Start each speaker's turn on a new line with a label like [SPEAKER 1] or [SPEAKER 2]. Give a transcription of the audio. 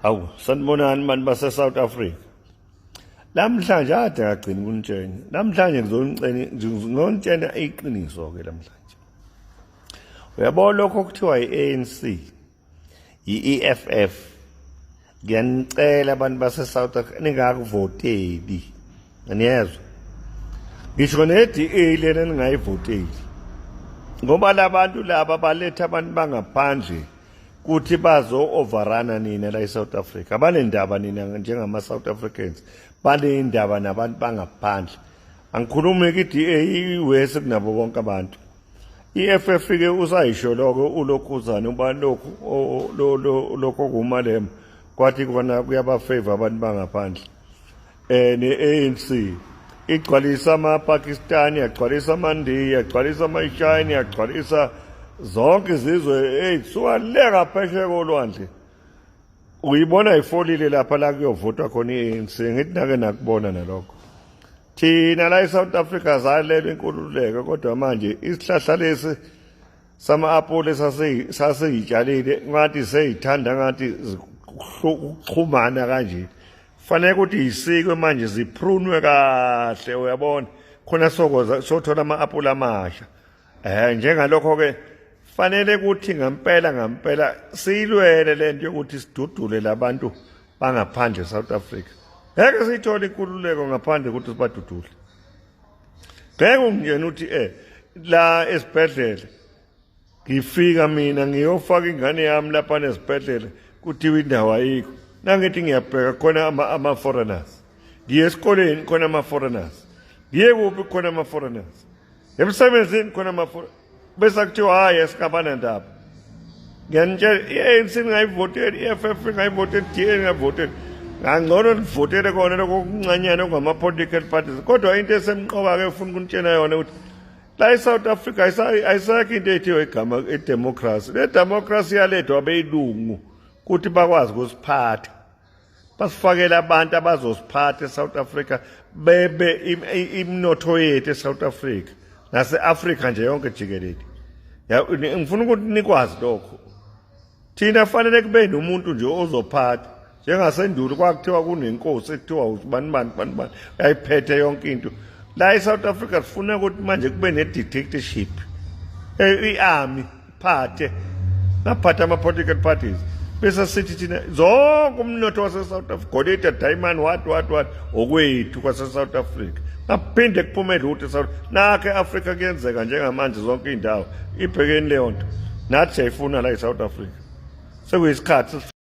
[SPEAKER 1] Hawu, sanibonani bantu base-South Africa. Namhlanje ade ngagcina ukunitshela. Namhlanje ngizonitshela iqiniso-ke namhlanje. Uyabona lokho okuthiwa yi-ANC, yi-EFF. Ngiyanicela abantu base-South Africa ningakuvoteli. Aniyezwa? Ngisho ne-DA lena ningayivoteli. Ngoba labantu laba baletha abantu bangaphandle kuthi bazo-overrun nina la e-South Africa. Banendaba nina njengama-South Africans. Banendaba nabantu bangaphandle. Angikhulumi ki-DA iwese kunabo bonke abantu. I-FF-ke usayisho lokho ulokhuzana uba lokho kumalema kwathi kubona kuyabafavor abantu bangaphandle. Ne-ANC igcwalisa ama-Pakistani, yagcwalisa amaNdiya, yagcwalisa ama-Shine, yagcwalisa zonke izizwe suka ngaphesheya kolwandle. Uyibona ifolile lapha la kuyovotwa khona i-ANC. Ngithi nake nakubona nalokho. Thina la e-South Africa zalelwe inkululeko, kodwa manje isihlahla lesi sama-apple saseyitshalile ngathi seyithanda ngathi ukuxhumana kanje. Fanele ukuthi yisikwe manje ziprunwe kahle, uyabona khona sothola ama-apple amasha. Njengalokho-ke fanele ukuthi ngampela siyilwele lento yokuthi sidudule labantu bangaphandle e-South Africa. Ngeke siyithole inkululeko ngaphandle ukuthi sibadudule. Ngeke ungena uthi la esibhedlela ngifika mina ngiyofaka ingane yami lapha nesibhedlela kuthiwa indawo ayikho. Nangithi ngiyabheka khona ama-foreigners. Ngiye esikoleni khona ama-foreigners. Ngiye kuphi khona ama-foreigners. Emsebenzini khona ama-foreigners. Bese kuthiwa hayi esikabana ndaba. Ngiyanitshela i-ANC ngayivotela, i-EFF ngayivotela, i-DA ngayivotela. Ngangcono nivotele kona lokho okuncanyana okungama-political parties. Kodwa into esemqoka-ke ufuna ukunitshela yona ukuthi la e-South Africa ayisakho into ethiwa igama idemocracy. Le democracy yalethwa abeyilungu ukuthi bakwazi ukusiphatha. Basifakele abantu abazosiphatha e-South Africa bebe imnotho yethu e-South Africa. Nase-Afrika nje yonke jikelele. Ngifuna ukuthi nikwazi lokho. Thina fanele kube nomuntu nje ozophatha. Njengasendulo kwakuthiwa kunenkosi ekuthiwa ubani ayiphethe yonke into. La e-South Africa sifuna ukuthi manje kube ne-dictatorship. I-army phathe. Naphatha ama-political parties. Bese sithi thina zonke umnotho wase-South Africa, golide, diamond, what, okwethu kwase-South Africa. Naphinde kuphume lutho e-South nakho e-Africa kuyenzeka njengamanje zonke iy'ndawo ibhekeni leyo nto. Nathi siyayifuna la e-South Africa. Sekuyisikhathi